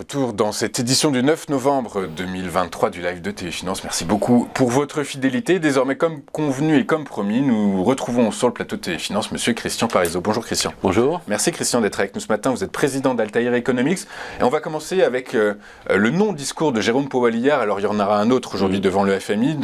retour dans cette édition du 9 novembre 2023 du live de Téléfinance. Merci beaucoup pour votre fidélité. Désormais, comme convenu et comme promis, nous retrouvons sur le plateau de Téléfinance monsieur Christian Parizeau. Bonjour Christian. Bonjour. Merci Christian d'être avec nous ce matin. Vous êtes président d'Altair Economics. Et on va commencer avec le non-discours de Jérôme Powell hier. Alors il y en aura un autre aujourd'hui devant le FMI,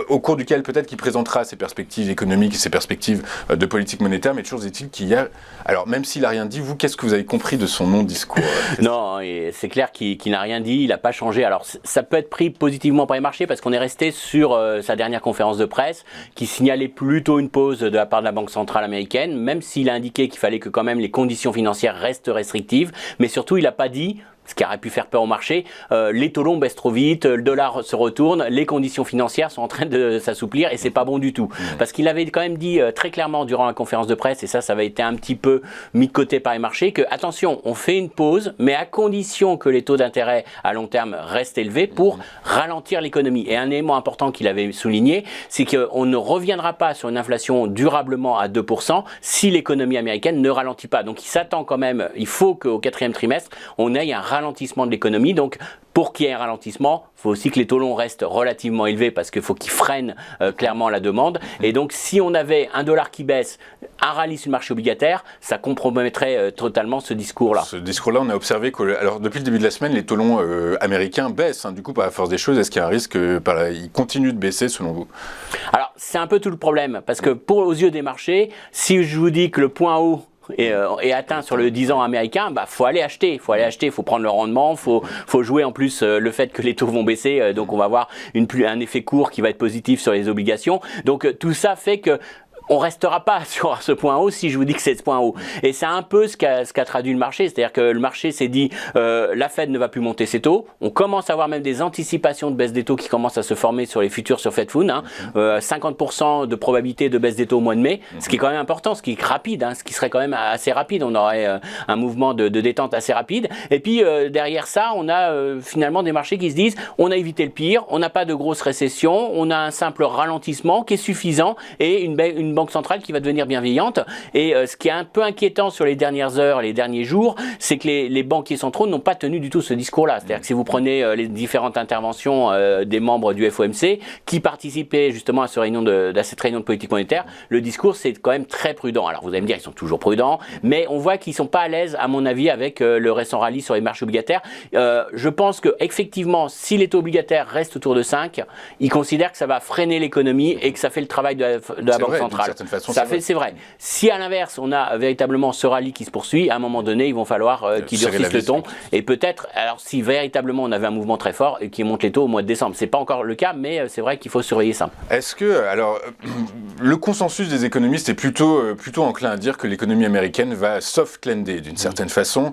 au cours duquel peut-être qu'il présentera ses perspectives économiques et ses perspectives de politique monétaire. Mais toujours est-il qu'hier, alors même s'il n'a rien dit, vous, qu'est-ce que vous avez compris de son non-discours? Non, c'est clair qu'il n'a rien dit, il n'a pas changé. Alors ça peut être pris positivement par les marchés parce qu'on est resté sur sa dernière conférence de presse qui signalait plutôt une pause de la part de la Banque centrale américaine, même s'il a indiqué qu'il fallait que quand même les conditions financières restent restrictives, mais surtout il n'a pas dit, ce qui aurait pu faire peur au marché, les taux longs baissent trop vite, le dollar se retourne, les conditions financières sont en train de s'assouplir et c'est pas bon du tout. Parce qu'il avait quand même dit très clairement durant la conférence de presse, et ça avait été un petit peu mis de côté par les marchés, que attention, on fait une pause, mais à condition que les taux d'intérêt à long terme restent élevés pour ralentir l'économie. Et un élément important qu'il avait souligné, c'est qu'on ne reviendra pas sur une inflation durablement à 2% si l'économie américaine ne ralentit pas. Donc il s'attend quand même, il faut qu'au quatrième trimestre, on ait un ralentissement de l'économie. Donc pour qu'il y ait un ralentissement, il faut aussi que les taux longs restent relativement élevés parce qu'il faut qu'ils freinent clairement la demande. Et donc si on avait un dollar qui baisse, un rallye sur le marché obligataire, ça compromettrait totalement ce discours-là. Ce discours-là, on a observé que, alors depuis le début de la semaine, les taux longs américains baissent. Du coup, par la force des choses, est-ce qu'il y a un risque qu'ils continuent de baisser selon vous? Alors c'est un peu tout le problème parce que aux yeux des marchés, si je vous dis que le point haut est atteint sur le 10 ans américain, faut aller acheter, faut prendre le rendement, faut jouer en plus le fait que les taux vont baisser, donc on va avoir un effet court qui va être positif sur les obligations. Donc tout ça fait que on restera pas sur ce point haut si je vous dis que c'est ce point haut. Et c'est un peu ce qu'a traduit le marché, c'est-à-dire que le marché s'est dit la Fed ne va plus monter ses taux. On commence à avoir même des anticipations de baisse des taux qui commencent à se former sur les futurs sur Fed Fund. 50% de probabilité de baisse des taux au mois de mai, ce qui est quand même important, ce qui est rapide, ce qui serait quand même assez rapide. On aurait un mouvement de détente assez rapide. Et puis derrière ça, on a finalement des marchés qui se disent on a évité le pire, on n'a pas de grosse récession, on a un simple ralentissement qui est suffisant et une banque centrale qui va devenir bienveillante. Et ce qui est un peu inquiétant sur les dernières heures, les derniers jours, c'est que les banquiers centraux n'ont pas tenu du tout ce discours-là. C'est-à-dire que si vous prenez les différentes interventions des membres du FOMC qui participaient justement à cette réunion de politique monétaire, le discours c'est quand même très prudent. Alors vous allez me dire ils sont toujours prudents, mais on voit qu'ils sont pas à l'aise à mon avis avec le récent rallye sur les marchés obligataires. Je pense que effectivement, si les taux obligataires restent autour de 5, ils considèrent que ça va freiner l'économie et que ça fait le travail de la Banque centrale. C'est vrai. Si à l'inverse, on a véritablement ce rallye qui se poursuit, à un moment donné, il va falloir qu'ils durcissent le ton. Et peut-être, alors si véritablement on avait un mouvement très fort et qui monte les taux au mois de décembre, c'est pas encore le cas, mais c'est vrai qu'il faut surveiller ça. Est-ce que, alors, le consensus des économistes est plutôt enclin à dire que l'économie américaine va soft lander d'une certaine façon.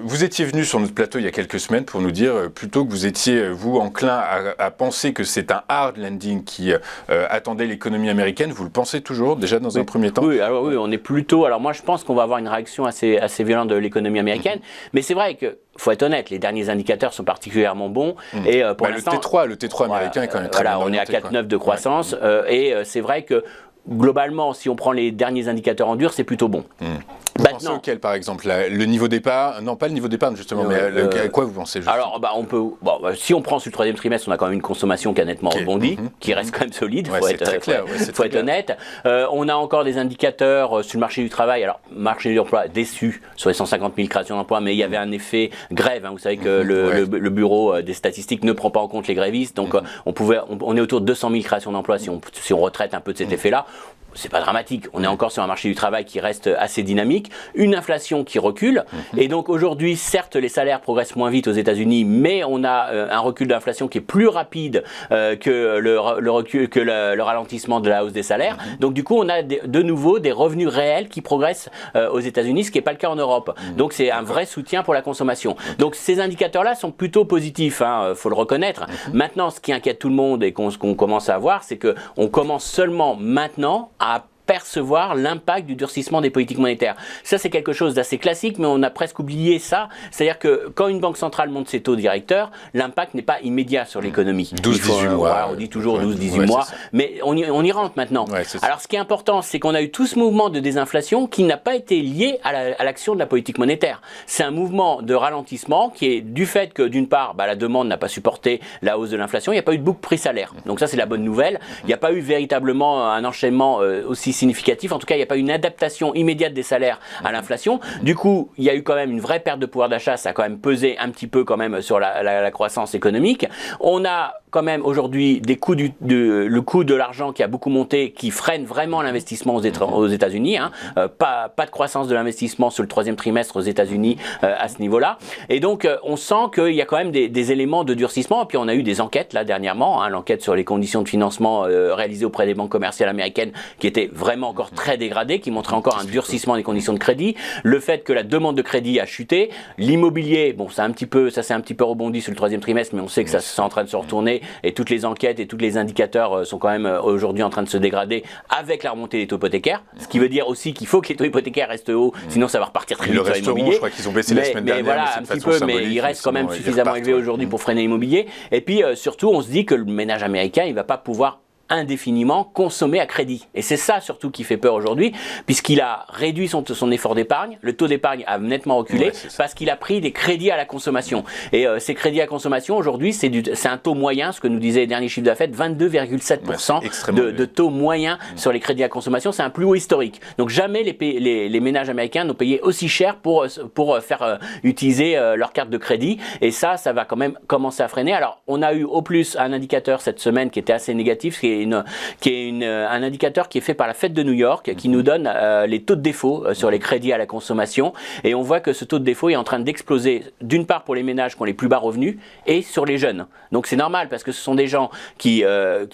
Vous étiez venu sur notre plateau il y a quelques semaines pour nous dire plutôt que vous étiez, vous, enclin à penser que c'est un hard landing qui attendait l'économie américaine. Vous le pensez toujours, déjà dans un premier temps? Oui, on est plutôt... Alors moi, je pense qu'on va avoir une réaction assez violente de l'économie américaine, mais c'est vrai que faut être honnête, les derniers indicateurs sont particulièrement bons. Et pour l'instant, le T3 américain est quand même très bien on est à 4,9 de croissance. Et c'est vrai que globalement, si on prend les derniers indicateurs en dur, c'est plutôt bon. Vous pensez auquel, par exemple, le niveau d'épargne? Non, pas le niveau d'épargne, justement, mais à quoi vous pensez justement? Alors, si on prend sur le troisième trimestre, on a quand même une consommation qui a nettement rebondi, qui reste quand même solide, faut être honnête. On a encore des indicateurs sur le marché du travail. Alors, marché de l'emploi déçu sur les 150 000 créations d'emplois, mais il y avait un effet grève. Vous savez que le bureau des statistiques ne prend pas en compte les grévistes, donc on est autour de 200 000 créations d'emplois si on retraite un peu de cet effet-là. C'est pas dramatique, on est encore sur un marché du travail qui reste assez dynamique, une inflation qui recule, et donc aujourd'hui, certes, les salaires progressent moins vite aux États-Unis, mais on a un recul de l'inflation qui est plus rapide que le ralentissement de la hausse des salaires. Donc du coup, on a de nouveau des revenus réels qui progressent aux États-Unis, ce qui n'est pas le cas en Europe. Donc c'est un vrai soutien pour la consommation. Donc ces indicateurs-là sont plutôt positifs, faut le reconnaître. Maintenant, ce qui inquiète tout le monde et qu'on commence à voir, c'est qu'on commence seulement maintenant à percevoir l'impact du durcissement des politiques monétaires. Ça, c'est quelque chose d'assez classique, mais on a presque oublié ça. C'est-à-dire que quand une banque centrale monte ses taux directeurs, l'impact n'est pas immédiat sur l'économie. 12-18 mois. Voilà, on dit toujours 12-18 mois, mais on y rentre maintenant. Ouais, alors, ce qui est important, c'est qu'on a eu tout ce mouvement de désinflation qui n'a pas été lié à l'action de la politique monétaire. C'est un mouvement de ralentissement qui est du fait que, d'une part, la demande n'a pas supporté la hausse de l'inflation, il n'y a pas eu de boucle prix-salaire. Donc ça, c'est la bonne nouvelle. Il n'y a pas eu véritablement un enchaînement aussi significatif. En tout cas, il n'y a pas eu une adaptation immédiate des salaires à l'inflation. Du coup, il y a eu quand même une vraie perte de pouvoir d'achat. Ça a quand même pesé un petit peu quand même sur la croissance économique. On a quand même aujourd'hui des coûts le coût de l'argent qui a beaucoup monté, qui freine vraiment l'investissement aux États-Unis. Pas de croissance de l'investissement sur le troisième trimestre aux États-Unis à ce niveau-là. Et donc, on sent qu'il y a quand même des éléments de durcissement. Et puis, on a eu des enquêtes là dernièrement, l'enquête sur les conditions de financement réalisée auprès des banques commerciales américaines, qui était vraiment encore très dégradée, qui montrait encore un durcissement des conditions de crédit. Le fait que la demande de crédit a chuté, l'immobilier, bon, ça s'est un petit peu rebondi sur le troisième trimestre, mais on sait que ça c'est en train de se retourner et toutes les enquêtes et tous les indicateurs sont quand même aujourd'hui en train de se dégrader avec la remontée des taux hypothécaires. Ce qui veut dire aussi qu'il faut que les taux hypothécaires restent hauts, sinon ça va repartir très vite sur l'immobilier. Je crois qu'ils ont baissé la semaine dernière, voilà, un petit peu, mais il reste quand même suffisamment élevé aujourd'hui pour freiner l'immobilier. Et puis surtout, on se dit que le ménage américain, il va pas pouvoir indéfiniment consommer à crédit. Et c'est ça surtout qui fait peur aujourd'hui, puisqu'il a réduit son effort d'épargne, le taux d'épargne a nettement reculé, parce qu'il a pris des crédits à la consommation. Et ces crédits à consommation, aujourd'hui, c'est un taux moyen, ce que nous disait les derniers chiffres d'affaires, 22,7% de taux moyen sur les crédits à consommation. C'est un plus haut historique. Donc jamais les ménages américains n'ont payé aussi cher pour faire utiliser leur carte de crédit. Et ça va quand même commencer à freiner. Alors, on a eu au plus un indicateur cette semaine qui était assez négatif, un indicateur qui est fait par la Fed de New York, qui nous donne les taux de défaut sur les crédits à la consommation. Et on voit que ce taux de défaut est en train d'exploser, d'une part pour les ménages qui ont les plus bas revenus, et sur les jeunes. Donc c'est normal, parce que ce sont des gens qui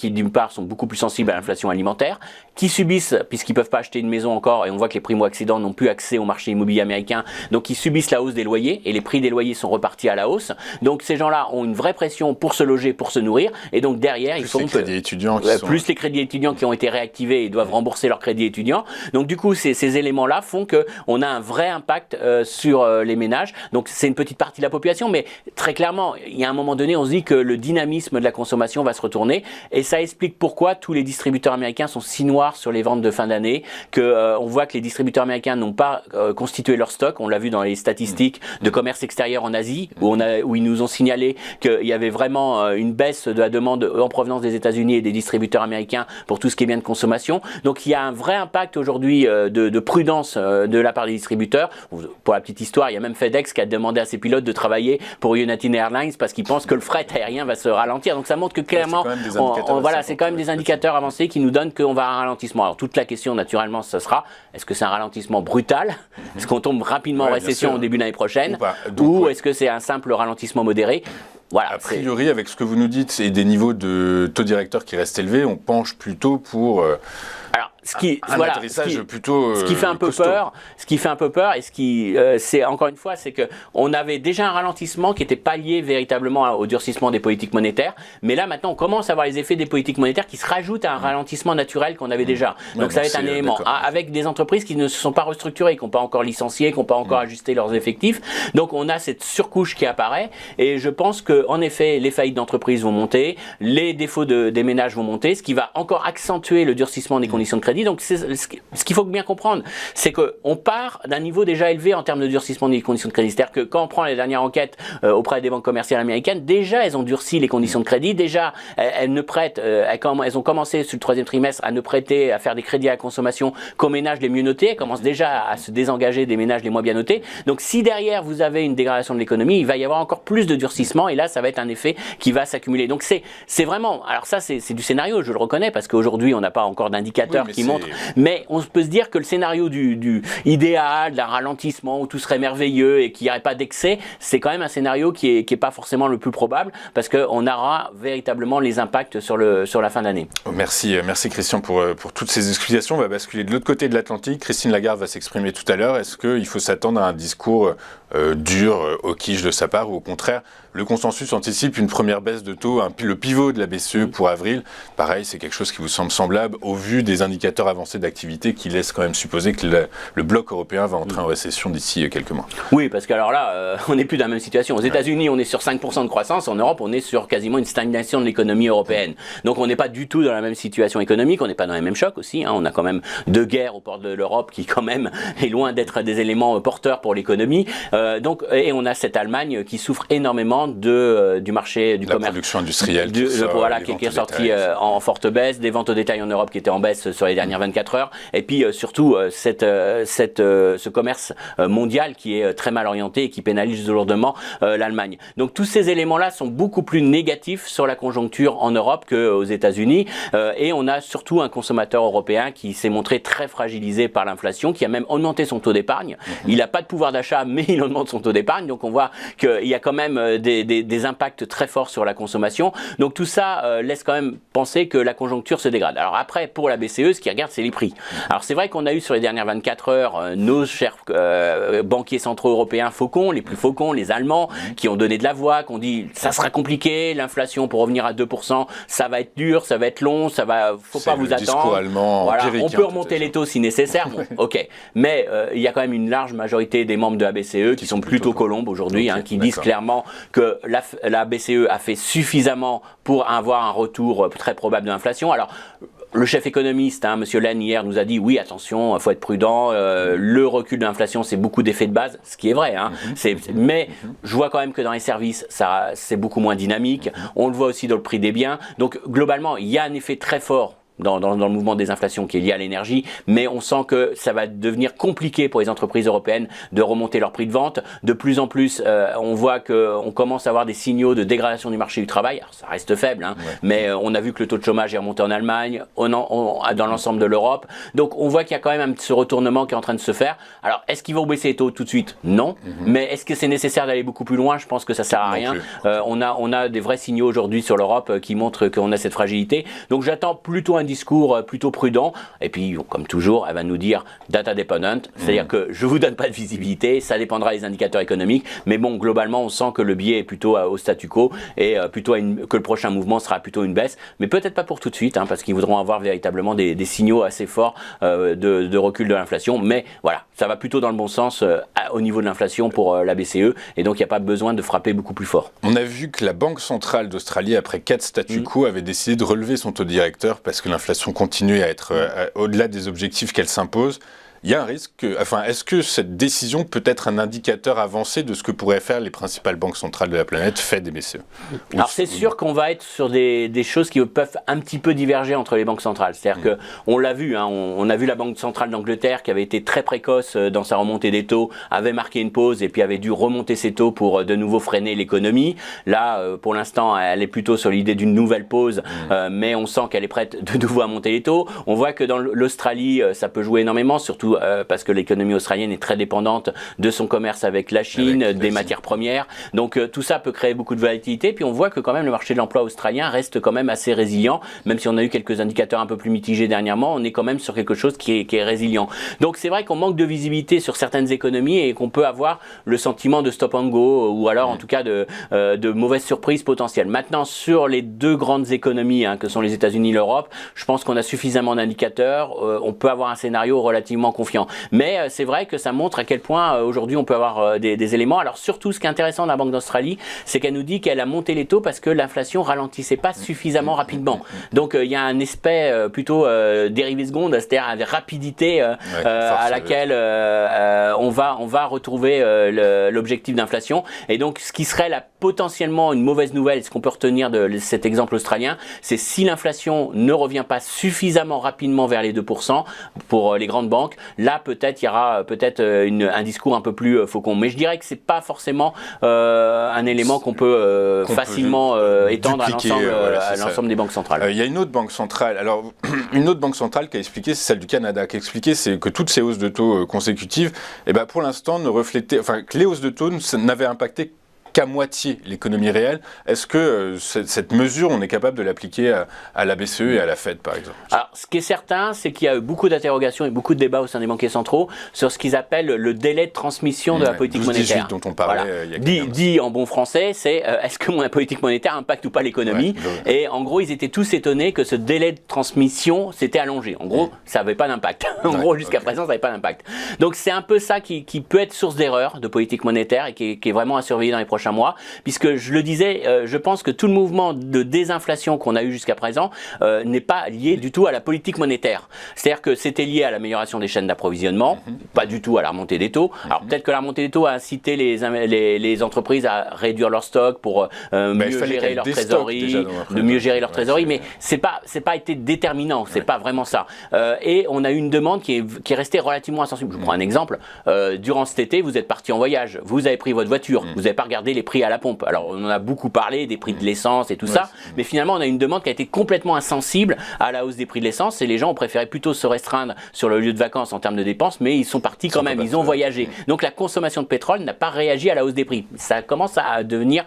d'une part, sont beaucoup plus sensibles à l'inflation alimentaire, qui subissent, puisqu'ils ne peuvent pas acheter une maison encore, et on voit que les primo-accédants n'ont plus accès au marché immobilier américain, donc ils subissent la hausse des loyers, et les prix des loyers sont repartis à la hausse. Donc ces gens-là ont une vraie pression pour se loger, pour se nourrir, et donc derrière, il faut les crédits étudiants plus les crédits étudiants qui ont été réactivés et doivent rembourser leurs crédits étudiants. Donc du coup, ces éléments-là font qu'on a un vrai impact sur les ménages. Donc c'est une petite partie de la population, mais très clairement, il y a un moment donné, on se dit que le dynamisme de la consommation va se retourner, et ça explique pourquoi tous les distributeurs américains sont si noirs sur les ventes de fin d'année, on voit que les distributeurs américains n'ont pas constitué leur stock. On l'a vu dans les statistiques de commerce extérieur en Asie, où ils nous ont signalé qu'il y avait vraiment une baisse de la demande en provenance des États-Unis et des distributeurs américains pour tout ce qui est bien de consommation. Donc il y a un vrai impact aujourd'hui de prudence de la part des distributeurs. Pour la petite histoire, il y a même FedEx qui a demandé à ses pilotes de travailler pour United Airlines parce qu'ils pensent que le fret aérien va se ralentir. Donc ça montre que clairement, c'est quand même des indicateurs avancés qui nous donnent qu'on va à un ralentissement. Alors toute la question naturellement, ce sera, est-ce que c'est un ralentissement brutal? Est-ce qu'on tombe rapidement en récession au début de l'année prochaine? Ou est-ce que c'est un simple ralentissement modéré? Voilà, a priori, avec ce que vous nous dites et des niveaux de taux directeurs qui restent élevés, on penche plutôt pour atterrissage plutôt ce qui fait un peu costaud. peur, et ce qui c'est encore une fois, c'est que on avait déjà un ralentissement qui n'était pas lié véritablement au durcissement des politiques monétaires, mais là maintenant on commence à voir les effets des politiques monétaires qui se rajoutent à un ralentissement naturel qu'on avait déjà. Donc ça va être un élément avec des entreprises qui ne se sont pas restructurées, qui n'ont pas encore licencié, qui n'ont pas encore ajusté leurs effectifs. Donc on a cette surcouche qui apparaît, et je pense que en effet les faillites d'entreprises vont monter, les défauts des ménages vont monter, ce qui va encore accentuer le durcissement des conditions de crédit. Donc ce qu'il faut bien comprendre, c'est qu'on part d'un niveau déjà élevé en termes de durcissement des conditions de crédit. C'est-à-dire que quand on prend les dernières enquêtes auprès des banques commerciales américaines, déjà elles ont durci les conditions de crédit, déjà elles ne prêtent, elles ont commencé sur le troisième trimestre à ne prêter, à faire des crédits à la consommation qu'aux ménages les mieux notés, elles commencent déjà à se désengager des ménages les moins bien notés. Donc si derrière vous avez une dégradation de l'économie, il va y avoir encore plus de durcissement, et là ça va être un effet qui va s'accumuler. Donc c'est vraiment, alors ça c'est du scénario, je le reconnais, parce qu'aujourd'hui on n'a pas encore d'indicateurs qui montrent, mais on peut se dire que le scénario du idéal, d'un ralentissement où tout serait merveilleux et qu'il n'y aurait pas d'excès, c'est quand même un scénario qui est pas forcément le plus probable, parce qu'on aura véritablement les impacts sur la fin d'année. Merci Christian pour toutes ces explications. On va basculer de l'autre côté de l'Atlantique. Christine Lagarde va s'exprimer tout à l'heure. Est-ce qu'il faut s'attendre à un discours dur, au quiche de sa part, ou au contraire, le consensus anticipe une première baisse de taux, le pivot de la BCE pour avril? Pareil, c'est quelque chose qui vous semble semblable au vu des indicateurs indicateur avancé d'activité qui laisse quand même supposer que le bloc européen va entrer en récession d'ici quelques mois. Oui, parce que alors là, on n'est plus dans la même situation. Aux États-Unis, on est sur 5% de croissance. En Europe, on est sur quasiment une stagnation de l'économie européenne. Donc on n'est pas du tout dans la même situation économique. On n'est pas dans les mêmes chocs aussi. On a quand même deux guerres aux portes de l'Europe qui quand même est loin d'être des éléments porteurs pour l'économie. Et on a cette Allemagne qui souffre énormément du marché du commerce. La production industrielle qui est sortie en forte baisse, des ventes au détail en Europe qui étaient en baisse sur les dernières 24 heures, et puis surtout ce commerce mondial qui est très mal orienté et qui pénalise lourdement l'Allemagne. Donc tous ces éléments-là sont beaucoup plus négatifs sur la conjoncture en Europe qu'aux États-Unis, et on a surtout un consommateur européen qui s'est montré très fragilisé par l'inflation, qui a même augmenté son taux d'épargne. Il n'a pas de pouvoir d'achat, mais il augmente son taux d'épargne, donc on voit qu'il y a quand même des impacts très forts sur la consommation. Donc tout ça laisse quand même penser que la conjoncture se dégrade. Alors après, pour la BCE, ce qui regarde, c'est les prix. Alors c'est vrai qu'on a eu sur les dernières 24 heures nos chers banquiers centraux européens faucons, les plus faucons, les Allemands, qui ont donné de la voix, qui ont dit ça sera compliqué, l'inflation pour revenir à 2%, ça va être dur, ça va être long, faut pas vous attendre. Discours allemand, voilà, on peut remonter les taux si nécessaire, bon, ok. Mais il y a quand même une large majorité des membres de la BCE qui sont plutôt colombes aujourd'hui, qui disent clairement que la BCE a fait suffisamment pour avoir un retour très probable de l'inflation. Alors, le chef économiste, Monsieur Lehne, hier, nous a dit oui, attention, il faut être prudent. Le recul de l'inflation, c'est beaucoup d'effets de base, ce qui est vrai. Mais je vois quand même que dans les services, c'est beaucoup moins dynamique. On le voit aussi dans le prix des biens. Donc, globalement, il y a un effet très fort dans le mouvement des inflations qui est lié à l'énergie, mais on sent que ça va devenir compliqué pour les entreprises européennes de remonter leur prix de vente. De plus en plus, on voit qu'on commence à avoir des signaux de dégradation du marché du travail. Alors, ça reste faible, mais on a vu que le taux de chômage est remonté en Allemagne, dans l'ensemble de l'Europe. Donc on voit qu'il y a quand même ce retournement qui est en train de se faire. Alors, est-ce qu'ils vont baisser les taux tout de suite? Non. Mais est-ce que c'est nécessaire d'aller beaucoup plus loin? Je pense que ça sert à rien. On a des vrais signaux aujourd'hui sur l'Europe qui montrent qu'on a cette fragilité. Donc j'attends plutôt un discours plutôt prudent, et puis comme toujours elle va nous dire data dependent, c'est-à-dire que je vous donne pas de visibilité, ça dépendra des indicateurs économiques, mais bon, globalement on sent que le biais est plutôt au statu quo et que le prochain mouvement sera plutôt une baisse, mais peut-être pas pour tout de suite, parce qu'ils voudront avoir véritablement des signaux assez forts de recul de l'inflation, mais voilà, ça va plutôt dans le bon sens au niveau de l'inflation pour la BCE, et donc il n'y a pas besoin de frapper beaucoup plus fort. On a vu que la Banque centrale d'Australie, après 4 statu quo, avait décidé de relever son taux directeur parce que l'inflation continue à être au-delà des objectifs qu'elle s'impose. Il y a un risque, est-ce que cette décision peut être un indicateur avancé de ce que pourraient faire les principales banques centrales de la planète, Fed et BCE? Alors c'est sûr qu'on va être sur des choses qui peuvent un petit peu diverger entre les banques centrales. C'est-à-dire qu'on l'a vu, on a vu la Banque centrale d'Angleterre qui avait été très précoce dans sa remontée des taux, avait marqué une pause et puis avait dû remonter ses taux pour de nouveau freiner l'économie. Là, pour l'instant, elle est plutôt sur l'idée d'une nouvelle pause, mais on sent qu'elle est prête de nouveau à monter les taux. On voit que dans l'Australie, ça peut jouer énormément, surtout parce que l'économie australienne est très dépendante de son commerce avec la Chine, des matières premières. Donc tout ça peut créer beaucoup de volatilité. Puis on voit que quand même le marché de l'emploi australien reste quand même assez résilient. Même si on a eu quelques indicateurs un peu plus mitigés dernièrement, on est quand même sur quelque chose qui est résilient. Donc c'est vrai qu'on manque de visibilité sur certaines économies et qu'on peut avoir le sentiment de stop and go ou alors en tout cas de mauvaises surprises potentielles. Maintenant, sur les deux grandes économies que sont les États-Unis et l'Europe, je pense qu'on a suffisamment d'indicateurs. On peut avoir un scénario relativement confiant. Mais c'est vrai que ça montre à quel point aujourd'hui on peut avoir des éléments. Alors surtout, ce qui est intéressant de la Banque d'Australie, c'est qu'elle nous dit qu'elle a monté les taux parce que l'inflation ralentissait pas suffisamment rapidement. Donc il y a un aspect plutôt dérivé seconde, c'est-à-dire une rapidité à laquelle on va retrouver l'objectif d'inflation. Et donc ce qui serait potentiellement une mauvaise nouvelle, ce qu'on peut retenir de cet exemple australien, c'est si l'inflation ne revient pas suffisamment rapidement vers les 2% pour les grandes banques, là peut-être il y aura un discours un peu plus faucon. Mais je dirais que c'est pas forcément un élément qu'on peut facilement étendre à l'ensemble des banques centrales. Il y a une autre banque centrale, qui a expliqué, c'est celle du Canada, qui a expliqué que toutes ces hausses de taux consécutives, pour l'instant ne reflétaient, que les hausses de taux n'avaient impacté qu'à moitié l'économie réelle. Est-ce que cette mesure, on est capable de l'appliquer à la BCE et à la Fed, par exemple? Alors, ce qui est certain, c'est qu'il y a eu beaucoup d'interrogations et beaucoup de débats au sein des banquiers centraux sur ce qu'ils appellent le délai de transmission de la politique monétaire. dont on parlait il y a quelques dit en bon français, c'est est-ce que la politique monétaire impacte ou pas l'économie? Et en gros, ils étaient tous étonnés que ce délai de transmission s'était allongé. En gros, ça n'avait pas d'impact. En gros, jusqu'à présent, ça n'avait pas d'impact. Donc, c'est un peu ça qui peut être source d'erreur de politique monétaire et qui est vraiment à surveiller dans les prochains mois. Puisque, je le disais, je pense que tout le mouvement de désinflation qu'on a eu jusqu'à présent n'est pas lié du tout à la politique monétaire. C'est-à-dire que c'était lié à l'amélioration des chaînes d'approvisionnement, pas du tout à la remontée des taux. Alors, peut-être que la remontée des taux a incité les entreprises à réduire leur stock pour mieux gérer leur trésorerie, mais c'est pas été déterminant, c'est pas vraiment ça. Et on a eu une demande qui est restée relativement insensible. Je vous prends un exemple. Durant cet été, vous êtes parti en voyage, vous avez pris votre voiture, vous n'avez pas regardé les prix à la pompe. Alors, on en a beaucoup parlé des prix de l'essence et tout ça, mais finalement, on a une demande qui a été complètement insensible à la hausse des prix de l'essence et les gens ont préféré plutôt se restreindre sur le lieu de vacances en termes de dépenses, mais ils sont partis quand même, ils ont voyagé. Donc, la consommation de pétrole n'a pas réagi à la hausse des prix. Ça commence à devenir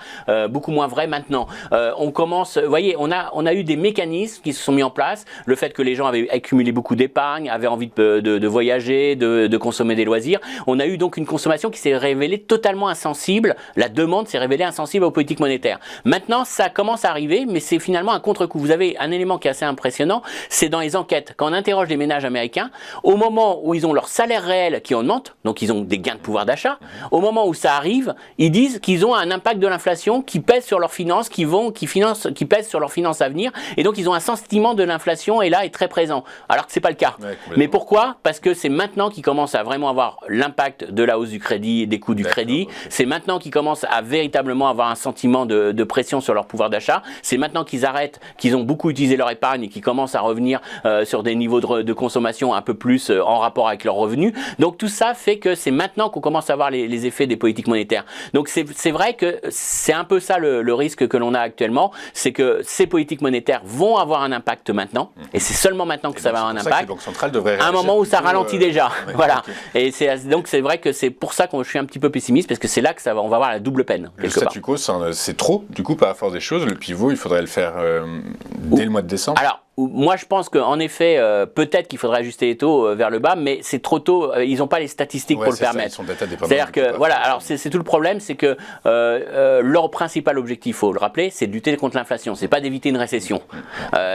beaucoup moins vrai maintenant. On commence, vous voyez, on a eu des mécanismes qui se sont mis en place. Le fait que les gens avaient accumulé beaucoup d'épargne, avaient envie de voyager, de consommer des loisirs. On a eu donc une consommation qui s'est révélée totalement insensible. La demande s'est révélée insensible aux politiques monétaires. Maintenant, ça commence à arriver, mais c'est finalement un contre-coup. Vous avez un élément qui est assez impressionnant, c'est dans les enquêtes. Quand on interroge les ménages américains, au moment où ils ont leur salaire réel qui augmente, donc ils ont des gains de pouvoir d'achat, au moment où ça arrive, ils disent qu'ils ont un impact de l'inflation qui pèse sur leurs finances, qui pèse sur leurs finances à venir, et donc ils ont un sentiment de l'inflation et là est très présent. Alors que c'est pas le cas. Mais pourquoi? Parce que c'est maintenant qu'ils commencent à vraiment avoir l'impact de la hausse du crédit, des coûts du crédit. C'est maintenant qu'ils commencent à véritablement avoir un sentiment de pression sur leur pouvoir d'achat. C'est maintenant qu'ils arrêtent, qu'ils ont beaucoup utilisé leur épargne et qu'ils commencent à revenir sur des niveaux de consommation un peu plus en rapport avec leurs revenus. Donc tout ça fait que c'est maintenant qu'on commence à voir les effets des politiques monétaires. Donc c'est vrai que c'est un peu ça le risque que l'on a actuellement, c'est que ces politiques monétaires vont avoir un impact maintenant, et c'est seulement maintenant que ça va avoir un impact. À un moment où ça ralentit déjà, voilà. Et donc c'est vrai que c'est pour ça que je suis un petit peu pessimiste, parce que c'est là que on va avoir la double peine. Le statu quo, c'est trop, du coup, par la force des choses. Le pivot, il faudrait le faire dès le mois de décembre. Alors, moi, je pense qu'en effet, peut-être qu'il faudrait ajuster les taux vers le bas, mais c'est trop tôt. Ils n'ont pas les statistiques pour le permettre. C'est-à-dire que, voilà, alors c'est tout le problème, c'est que leur principal objectif, il faut le rappeler, c'est de lutter contre l'inflation. C'est pas d'éviter une récession.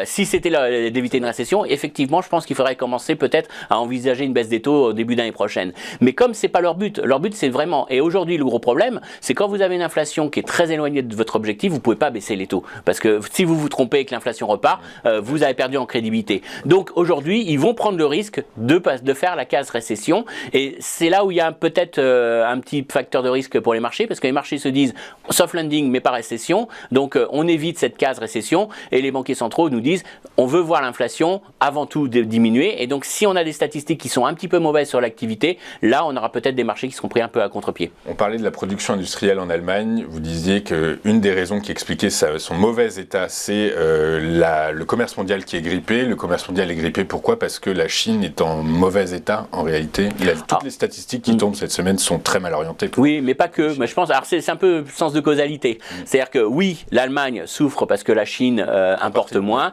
Si c'était d'éviter une récession, effectivement, je pense qu'il faudrait commencer peut-être à envisager une baisse des taux au début d'année prochaine. Mais comme c'est pas leur but c'est vraiment. Et aujourd'hui, le gros problème, c'est quand vous avez une inflation qui est très éloignée de votre objectif, vous pouvez pas baisser les taux, parce que si vous vous trompez et que l'inflation repart, vous avez perdu en crédibilité. Donc aujourd'hui, ils vont prendre le risque de faire la case récession, et c'est là où il y a peut-être un petit facteur de risque pour les marchés, parce que les marchés se disent soft landing mais pas récession, donc on évite cette case récession, et les banquiers centraux nous disent on veut voir l'inflation avant tout diminuer, et donc si on a des statistiques qui sont un petit peu mauvaises sur l'activité, là on aura peut-être des marchés qui seront pris un peu à contre-pied. On parlait de la production industrielle en Allemagne, vous disiez qu'une des raisons qui expliquait son mauvais état, c'est le commerce mondial qui est grippé. Le commerce mondial est grippé, pourquoi? Parce que la Chine est en mauvais état en réalité. Toutes les statistiques qui tombent cette semaine sont très mal orientées. Oui, mais pas que. Mais je pense, alors c'est un peu le sens de causalité. C'est-à-dire que oui, l'Allemagne souffre parce que la Chine importe moins,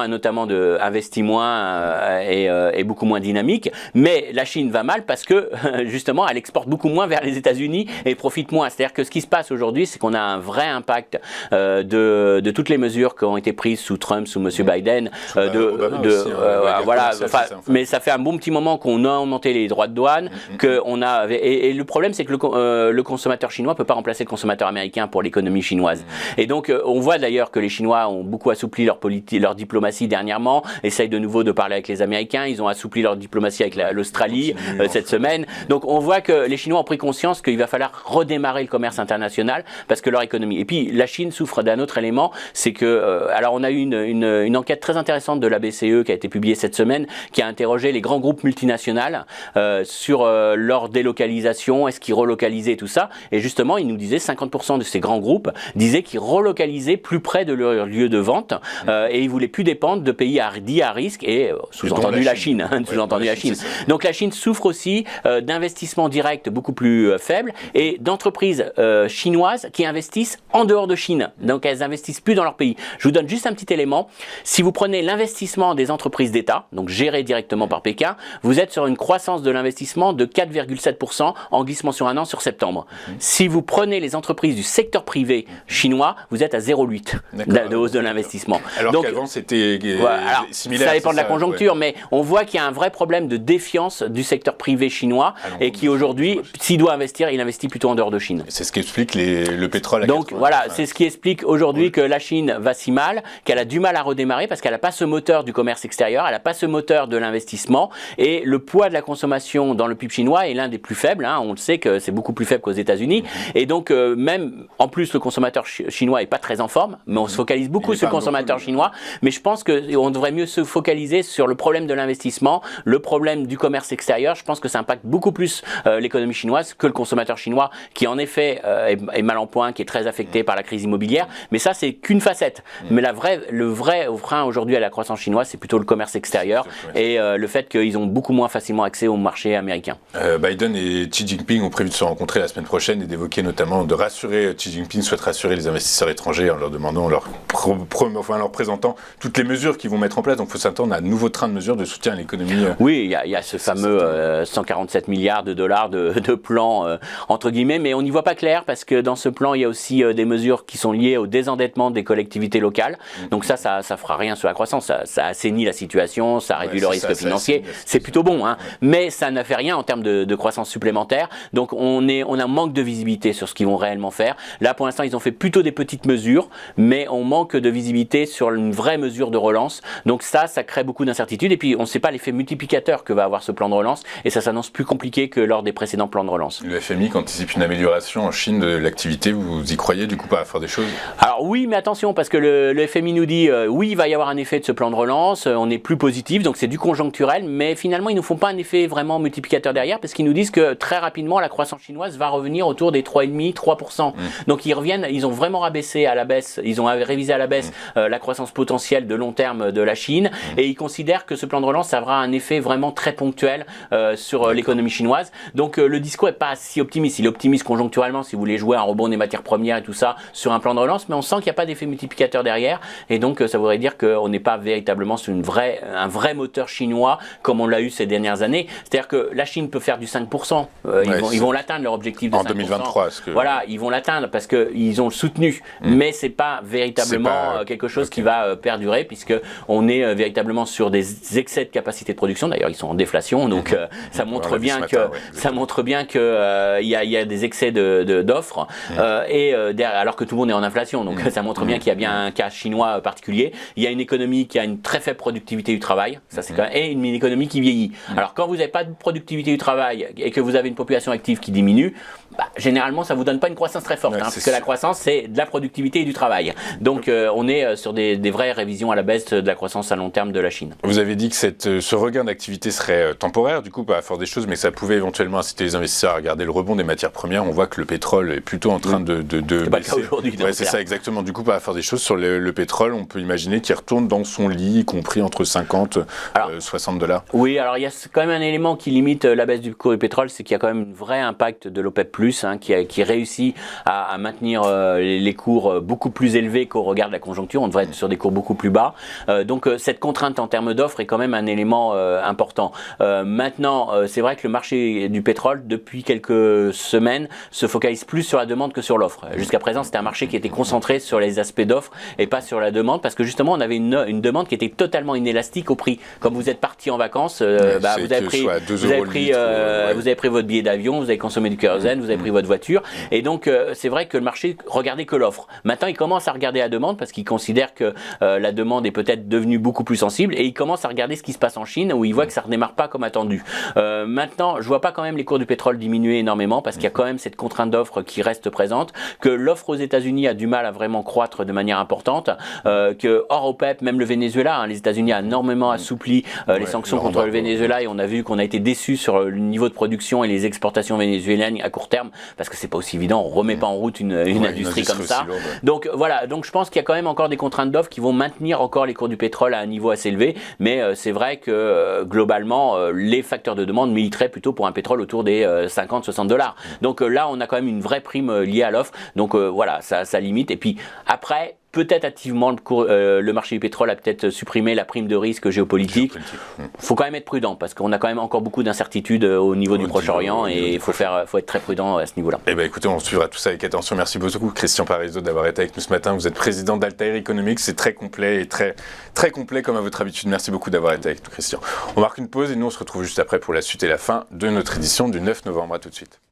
notamment investit moins et est beaucoup moins dynamique. Mais la Chine va mal parce que justement, elle exporte beaucoup moins vers les États-Unis et profite moins. C'est-à-dire que ce qui se passe aujourd'hui, c'est qu'on a un vrai impact de toutes les mesures qui ont été prises sous Trump, sous M. Biden, mais ça fait un bon petit moment qu'on a augmenté les droits de douane, et le problème c'est que le consommateur chinois peut pas remplacer le consommateur américain pour l'économie chinoise. Et donc on voit d'ailleurs que les Chinois ont beaucoup assoupli leur diplomatie dernièrement, essayent de nouveau de parler avec les Américains, ils ont assoupli leur diplomatie avec l'Australie cette semaine. Donc on voit que les Chinois ont pris conscience qu'il va falloir redémarrer le commerce international parce que leur économie. Et puis la Chine souffre d'un autre élément, c'est que alors on a eu une enquête très intéressante de la BCE qui a été publiée cette semaine, qui a interrogé les grands groupes multinationales sur leur délocalisation, est-ce qu'ils relocalisaient tout ça. Et justement, ils nous disaient 50% de ces grands groupes disaient qu'ils relocalisaient plus près de leur lieu de vente et ils voulaient plus dépendre de pays dits à risque et sous-entendu la Chine. Sous-entendu la Chine. Donc la Chine souffre aussi d'investissements directs beaucoup plus faibles et d'entreprises chinoises qui investissent en dehors de Chine. Donc elles investissent plus dans leur pays. Je vous donne juste un petit élément. Si vous prenez l'investissement des entreprises d'État, donc gérées directement par Pékin, vous êtes sur une croissance de l'investissement de 4,7% en glissement sur un an sur septembre. Si vous prenez les entreprises du secteur privé chinois, vous êtes à 0,8% de hausse de l'investissement. Alors qu'avant c'était similaire. Ça dépend de la conjoncture, mais on voit qu'il y a un vrai problème de défiance du secteur privé chinois et qui aujourd'hui, s'il doit investir, il investit plutôt en dehors de Chine. C'est ce qui explique le pétrole. Donc voilà, c'est ce qui explique aujourd'hui que la Chine va si mal, qu'elle a du mal à redémarrer parce qu'elle n'a pas ce moteur du commerce extérieur, elle n'a pas ce moteur de l'investissement et le poids de la consommation dans le PIB chinois est l'un des plus faibles. On le sait que c'est beaucoup plus faible qu'aux États-Unis et donc même en plus le consommateur chinois est pas très en forme, mais on se focalise beaucoup sur le consommateur chinois. Mais je pense qu'on devrait mieux se focaliser sur le problème de l'investissement, le problème du commerce extérieur. Je pense que ça impacte beaucoup plus l'économie chinoise que le consommateur chinois qui en effet est mal en point, qui est très affecté par la crise immobilière. Mais ça, c'est qu'une facette. Mais le vrai frein aujourd'hui à la croissance chinoise, c'est plutôt le commerce extérieur et le fait qu'ils ont beaucoup moins facilement accès au marché américain. Biden et Xi Jinping ont prévu de se rencontrer la semaine prochaine et d'évoquer notamment de rassurer, Xi Jinping souhaite rassurer les investisseurs étrangers en leur demandant, en leur présentant toutes les mesures qu'ils vont mettre en place. Donc il faut s'attendre à un nouveau train de mesures de soutien à l'économie. Oui, il y a ce fameux 147 milliards de dollars de plan entre guillemets, mais on n'y voit pas clair parce que dans ce plan, il y a aussi des mesures qui sont liées au désendettement des collectivités locales. Donc ça fera rien sur la croissance, ça assainit la situation, ça réduit le risque financier. C'est plutôt bon, mais ça ne fait rien en termes de croissance supplémentaire. Donc on a un manque de visibilité sur ce qu'ils vont réellement faire. Là, pour l'instant, ils ont fait plutôt des petites mesures, mais on manque de visibilité sur une vraie mesure de relance. Donc ça crée beaucoup d'incertitudes. Et puis, on ne sait pas l'effet multiplicateur que va avoir ce plan de relance. Et ça s'annonce plus compliqué que lors des précédents plans de relance. Le FMI anticipe une amélioration en Chine de l'activité. Vous y croyez, du coup, pas à faire des choses? Alors oui, mais attention, parce que le FMI nous dit, oui, il va y avoir un effet de ce plan de relance. On est plus positif, donc c'est du conjoncturel. Mais finalement, ils ne nous font pas un effet vraiment multiplicateur derrière, parce qu'ils nous disent que très rapidement, la croissance chinoise va revenir autour des 3,5-3%. Donc ils ont vraiment rabaissé à la baisse, ils ont révisé à la baisse la croissance potentielle de long terme de la Chine et ils considèrent que ce plan de relance aura un effet vraiment très ponctuel sur l'économie chinoise. Donc le discours n'est pas si optimiste, il est optimiste conjoncturellement si vous voulez jouer un rebond des matières premières et tout ça sur un plan de relance, mais on sent qu'il n'y a pas d'effet multiplicateur derrière et donc ça voudrait dire qu'on n'est pas véritablement sur un vrai moteur chinois comme on l'a eu ces dernières années. C'est-à-dire que la Chine peut faire du 5%, ils vont l'atteindre leur objectif de 5%. En 2023. Voilà, ils vont l'atteindre parce qu'ils ont soutenu, mais c'est pas véritablement quelque chose qui va perdurer puisque on est véritablement sur des excès de capacité de production. D'ailleurs, ils sont en déflation, donc ça montre bien que il y a des excès d'offres alors que tout le monde est en inflation. Donc ça montre bien qu'il y a bien un cas chinois particulier. Il y a une économie qui a une très faible productivité du travail, ça c'est et une économie qui vieillit. Alors quand vous n'avez pas de productivité du travail et que vous avez une population active qui diminue, généralement ça vous donne pas une croissance très forte, parce que la croissance c'est de la productivité et du travail. Donc on est sur des vraies révisions à la baisse de la croissance à long terme de la Chine. Vous avez dit que ce regain d'activité serait temporaire, du coup pas à force des choses, mais ça pouvait éventuellement inciter les investisseurs à regarder le rebond des matières premières. On voit que le pétrole est plutôt en train de c'est pas le cas aujourd'hui. C'est ça exactement. Du coup pas à faire des choses sur le pétrole, on peut imaginer qu'il retourne dans son lit, y compris entre 50 et 60 $. Oui, alors il y a quand même un élément qui limite la baisse du cours du pétrole, c'est qu'il y a quand même un vrai impact de l'OPEP+, qui réussit à maintenir les cours beaucoup plus élevés qu'au regard de la conjoncture. On devrait être sur des cours beaucoup plus bas. Donc cette contrainte en termes d'offres est quand même un élément important. Maintenant, c'est vrai que le marché du pétrole, depuis quelques semaines, se focalise plus sur la demande que sur l'offre. Jusqu'à présent, c'était un marché qui était concentré sur les aspects d'offres et pas sur la demande, parce que justement, on avait une demande qui était totalement inélastique au prix. Comme vous êtes parti en vacances, vous avez pris votre billet d'avion, vous avez consommé du kérosène, vous avez pris votre voiture, et donc c'est vrai que le marché regardait que l'offre. Maintenant, il commence à regarder la demande parce qu'il considère que la demande est peut-être devenue beaucoup plus sensible, et il commence à regarder ce qui se passe en Chine où il voit que ça ne redémarre pas comme attendu. Maintenant, je vois pas quand même les cours du pétrole diminuer énormément parce qu'il y a quand même cette contrainte d'offre qui reste présente, que l'offre aux États-Unis a du mal à vraiment croître de manière importante, que hors OPEP, même le Venezuela, hein, les États-Unis ont énormément assoupli les sanctions contre le Venezuela et on a vu qu'on a été déçus sur le niveau de production et les exportations vénézuéliennes à court terme parce que c'est pas aussi évident, on remet pas en route une industrie comme ça. Lourde. Donc voilà, donc je pense qu'il y a quand même encore des contraintes d'offres qui vont maintenir encore les cours du pétrole à un niveau assez élevé, mais c'est vrai que globalement les facteurs de demande militeraient plutôt pour un pétrole autour des 50-60 $. Donc là on a quand même une vraie prime liée à l'offre, donc voilà, ça limite. Et puis après, peut-être activement le marché du pétrole a peut-être supprimé la prime de risque géopolitique. Il faut quand même être prudent parce qu'on a quand même encore beaucoup d'incertitudes au niveau du Proche-Orient et il faut être très prudent à ce niveau-là. Eh bien écoutez, on suivra tout ça avec attention. Merci beaucoup Christian Parizeau d'avoir été avec nous ce matin. Vous êtes président d'Altair Economics, c'est très complet et très complet comme à votre habitude. Merci beaucoup d'avoir été avec nous Christian. On marque une pause et nous on se retrouve juste après pour la suite et la fin de notre édition du 9 novembre. À tout de suite.